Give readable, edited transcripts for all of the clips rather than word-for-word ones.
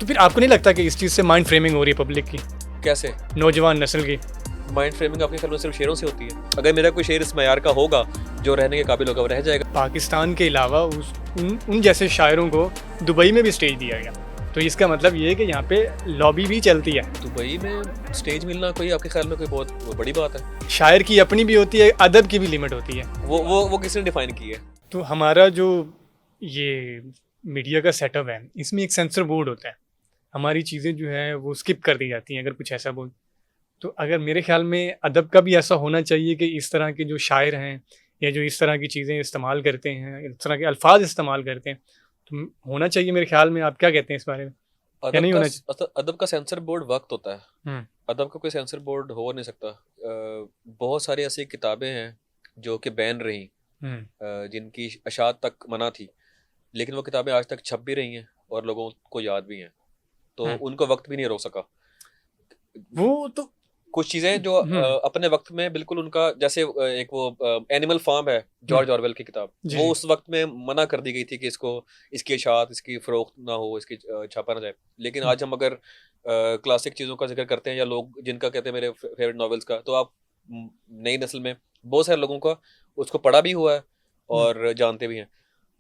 तो फिर आपको नहीं लगता कि इस चीज़ से माइंड फ्रेमिंग हो रही है पब्लिक की, कैसे नौजवान नस्ल की? माइंड फ्रेमिंग आपके ख्याल में सिर्फ शेरों से होती है? अगर मेरा कोई शेर इस मयार का होगा जो रहने के काबिल होगा वो रह जाएगा। पाकिस्तान के अलावा उन जैसे शायरों को दुबई में भी स्टेज दिया गया, तो इसका मतलब ये है कि यहाँ पे लॉबी भी चलती है। दुबई में स्टेज मिलना कोई आपके ख्याल में कोई बहुत बड़ी बात है? शायर की अपनी भी होती है, अदब की भी लिमिट होती है। वो किसने डिफाइन की है? तो हमारा जो ये मीडिया का सेटअप है, इसमें एक सेंसर बोर्ड होता है। हमारी चीज़ें जो है वो स्किप कर दी जाती हैं अगर कुछ ऐसा बोल। तो अगर मेरे ख्याल में अदब का भी ऐसा होना चाहिए कि इस तरह के जो शायर हैं या जो इस तरह की चीज़ें इस्तेमाल करते हैं, इस तरह के अल्फाज इस्तेमाल करते हैं, तो होना चाहिए मेरे ख्याल में। आप क्या कहते हैं इस बारे में? या नहीं होना चाहिए? अदब का सेंसर बोर्ड वक्त होता है। अदब का कोई सेंसर बोर्ड हो नहीं सकता। बहुत सारी ऐसी किताबें हैं जो कि बैन रही, जिनकी अशात तक मना थी, लेकिन वो किताबें आज तक छप भी रही हैं और लोगों को याद भी हैं, तो उनको वक्त भी नहीं रोक सका। वो तो कुछ चीजें जो अपने वक्त में बिल्कुल उनका, जैसे एक वो एनिमल फार्म है जॉर्ज ऑरवेल की किताब, वो उस वक्त में मना कर दी गई थी कि इसकी इशात, इसकी फरोख्त ना हो, इसकी छापा ना जाए। लेकिन आज हम अगर क्लासिक चीजों का जिक्र करते हैं या लोग जिनका कहते हैं मेरे फेवरेट नॉवेल्स का, तो आप नई नस्ल में बहुत सारे लोगों का उसको पढ़ा भी हुआ है और जानते भी हैं।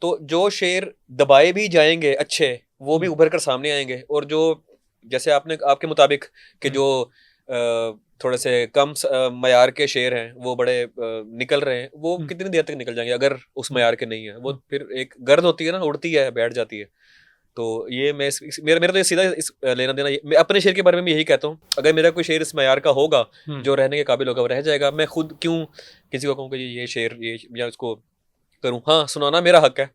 तो जो शेर दबाए भी जाएंगे अच्छे, वो भी उभर कर सामने आएंगे, और जो जैसे आपके मुताबिक कि जो थोड़े से कम मयार के शेर हैं वो बड़े निकल रहे हैं, वो कितनी देर तक निकल जाएंगे अगर उस मयार के नहीं है? वो फिर एक गर्द होती है ना, उड़ती है, बैठ जाती है। तो ये मेरा तो ये सीधा इस लेना देना, मैं अपने शेर के बारे में भी यही कहता हूँ, अगर मेरा कोई शेर इस मयार का होगा जो रहने के काबिल होगा वो रह जाएगा। मैं खुद क्यों किसी को कहूँ कि ये शेर ये या उसको करूँ? हाँ, सुनाना मेरा हक है।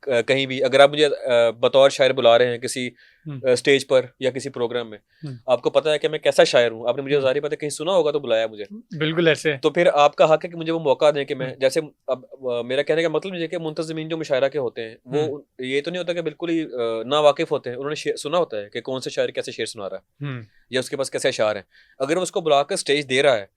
कहीं भी अगर आप मुझे बतौर शायर बुला रहे हैं किसी स्टेज पर या किसी प्रोग्राम में, आपको पता है कि मैं कैसा शायर हूँ, आपने मुझे जाहिर पता है कहीं सुना होगा तो बुलाया मुझे, बिल्कुल ऐसे, तो फिर आपका हक है कि मुझे वो मौका दें कि मैं, जैसे अब मेरा कहने का मतलब ये कि मुंतज़िमीन जो मुशायरा के होते हैं, वो ये तो नहीं होता कि बिल्कुल ही ना वाकिफ होते हैं, उन्होंने सुना होता है कि कौन से शायर कैसे शेर सुना रहा है या उसके पास कैसे अशार है। अगर वो उसको बुलाकर स्टेज दे रहा है,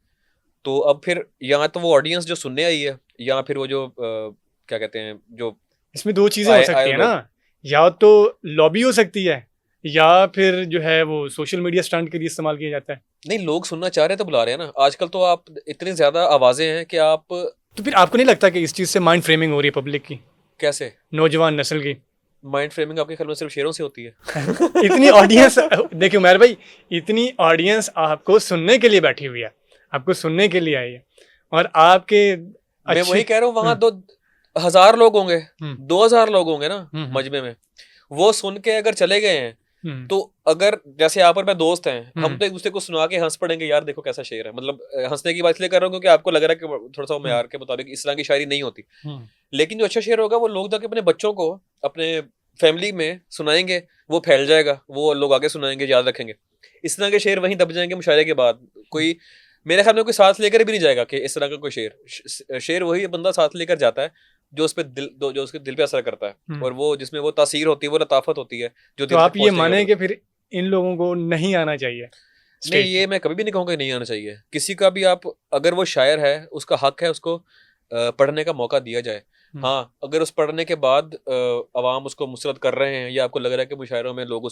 तो अब फिर या तो वो ऑडियंस जो सुनने आई है, या फिर वो जो क्या कहते हैं, जो इसमें दो चीजें हो सकती है ना, या तो लॉबी हो सकती है या फिर जो है वो सोशल मीडिया स्टंट के लिए इस्तेमाल किया जाता है। नहीं, लोग सुनना चाह रहे हैं तो बुला रहे हैं ना। आजकल तो आप इतनी ज्यादा आवाजें हैं कि आप, तो फिर आपको नहीं लगता कि इस चीज से माइंड फ्रेमिंग हो रही है पब्लिक की? कैसे? नौजवान नस्ल की माइंड फ्रेमिंग आपके ख्याल में सिर्फ शेरों से होती है? इतनी ऑडियंस देखिए उमर भाई, इतनी ऑडियंस आपको सुनने के लिए बैठी हुई है, आपको सुनने के लिए आई है, और आपके मैं वही कह रहा हूँ, वहां 1000 लोग होंगे, 2000 लोग होंगे ना मजमे में, वो सुन के अगर चले गए हैं, तो अगर जैसे आप और मैं दोस्त हैं, हम तो एक दूसरे को सुना के हंस पड़ेंगे, यार देखो कैसा शेर है। मतलब हंसने की बात इसलिए कर रहा हूँ क्योंकि आपको लग रहा है कि थोड़ा सा मयार के मुताबिक इस तरह की शायरी नहीं होती, लेकिन जो अच्छा शेर होगा वो लोग जाके अपने बच्चों को, अपने फैमिली में सुनाएंगे, वो फैल जाएगा, वो लोग आगे सुनाएंगे, याद रखेंगे। इस तरह के शेर वहीं दब जाएंगे मुशायरे के बाद। कोई मेरे ख्याल में कोई साथ लेकर भी नहीं जाएगा कि इस तरह का कोई शेर वही बंदा साथ लेकर जाता है जो उस पे जो उसके दिल पे असर करता है, और वो जिसमें वो तासीर होती है, वो लताफत होती है जो तो आप ये माने कि फिर इन लोगों को नहीं आना चाहिए? नहीं, ये मैं कभी भी नहीं कहूँगा नहीं आना चाहिए किसी का भी। आप अगर वो शायर है, उसका हक है उसको पढ़ने का मौका दिया जाए। हाँ, अगर उस पढ़ने के बाद अवाम उसको मुसरत कर रहे हैं, या आपको लग रहा है कि मुशायरों में लोग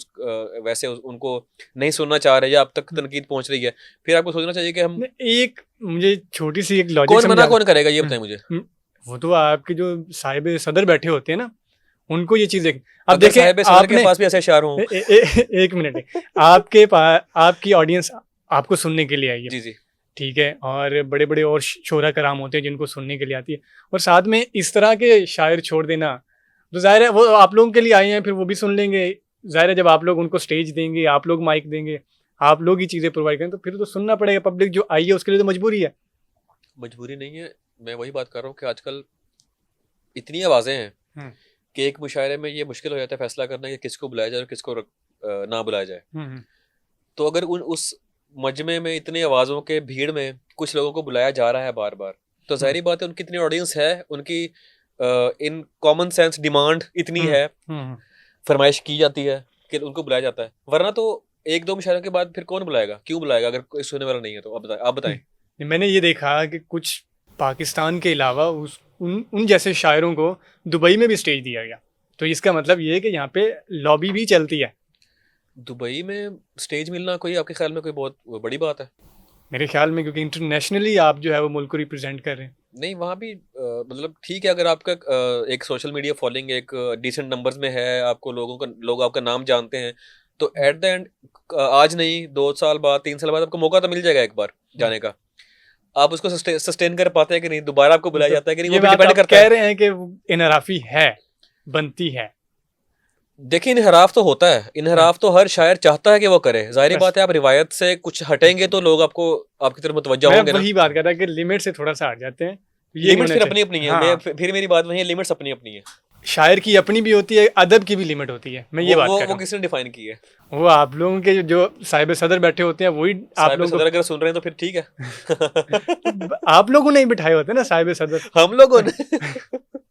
वैसे उनको नहीं सुनना चाह रहे, या अब तक तनकीद पहुंच रही है, फिर आपको सोचना चाहिए कि हम एक, मुझे छोटी सी एक लॉजिक, कौन मना कौन करेगा ये बताएं मुझे। वो तो आपके जो साहिब सदर बैठे होते हैं ना, उनको ये चीज अब देखिए, आपके पास भी ऐसे अशार हों। एक मिनट, आपके पास आपकी ऑडियंस आपको सुनने के लिए आई है, जी जी, ठीक है, और बड़े बड़े और शोरा कराम होते हैं जिनको सुनने के लिए आती है, और साथ में इस तरह के शायर छोड़ देना, तो जाहिर है वो आप लोगों के लिए आए हैं, फिर वो भी सुन लेंगे। जाहिर है जब आप लोग उनको स्टेज देंगे, आप लोग माइक देंगे, आप लोग ही चीज़ें प्रोवाइड करें, तो फिर तो सुनना पड़ेगा। पब्लिक जो आई है उसके लिए तो मजबूरी है। मजबूरी नहीं है, मैं वही बात कर रहा हूँ कि आजकल इतनी आवाज़ें हैं कि एक मुशायरे में ये मुश्किल हो जाता है फैसला करना कि किसको बुलाया जाए और किसको ना बुलाया जाए। तो अगर उस मजमे में इतनी आवाज़ों के भीड़ में कुछ लोगों को बुलाया जा रहा है बार बार, तो जाहिर बात है उनकी इतनी ऑडियंस है, उनकी इन कॉमन सेंस डिमांड इतनी है, फरमाइश की जाती है कि उनको बुलाया जाता है। वरना तो एक दो मुशायरों के बाद फिर कौन बुलाएगा, क्यों बुलाएगा अगर कोई सुनने वाला नहीं है? तो आप बताएं। मैंने ये देखा कि कुछ पाकिस्तान के अलावा उन जैसे शायरों को दुबई में भी स्टेज दिया गया, तो इसका मतलब ये है कि यहाँ पे लॉबी भी चलती है। दुबई में स्टेज मिलना कोई आपके ख्याल में कोई बहुत बड़ी बात है? मेरे ख्याल में, क्योंकि इंटरनेशनली आप जो है वो मुल्क को रिप्रेजेंट कर रहे हैं। नहीं, वहाँ भी मतलब ठीक है, अगर आपका एक सोशल मीडिया फॉलोइंग एक डिसेंट नंबर्स में है, आपको लोग आपका नाम जानते हैं, तो एट द एंड आज नहीं 2 साल बाद 3 साल बाद आपको मौका तो मिल जाएगा एक बार जाने का। आप उसको सस्टेन कर पाते हैं कि नहीं, दोबारा आपको बुलाया जाता है कि नहीं, ये वो भी बात डिपेंड आप करता कह है। रहे हैं कि इनहराफी है, बनती है। देखिए, इनहराफ तो होता है, इनहराफ तो हर शायर चाहता है कि वो करे। ज़ाहिर बस बात है, आप रिवायत से कुछ हटेंगे तो लोग आपको आपकी तरफ मुतवज्जा मैं होंगे ना। वही बात कर रहा कि लिमिट से थोड़ा सा हट जाते हैं, तो ये नहीं लिमिट्स होना फिर चाहिए। अपनी-अपनी है। हाँ, फिर मेरी बात वही है, लिमिट्स अपनी-अपनी है। शायर की अपनी भी होती है, अदब की भी लिमिट होती है, मैं ये बात कर रहा वो हूँ। किसने डिफाइन की है? वो आप लोगों के जो साहिब सदर बैठे होते हैं वही आप साहिब लोगों सदर अगर सुन रहे हैं तो फिर ठीक है। को आप लोगों ने ही बिठाए होते हैं ना साहिब सदर। हम लोगों ने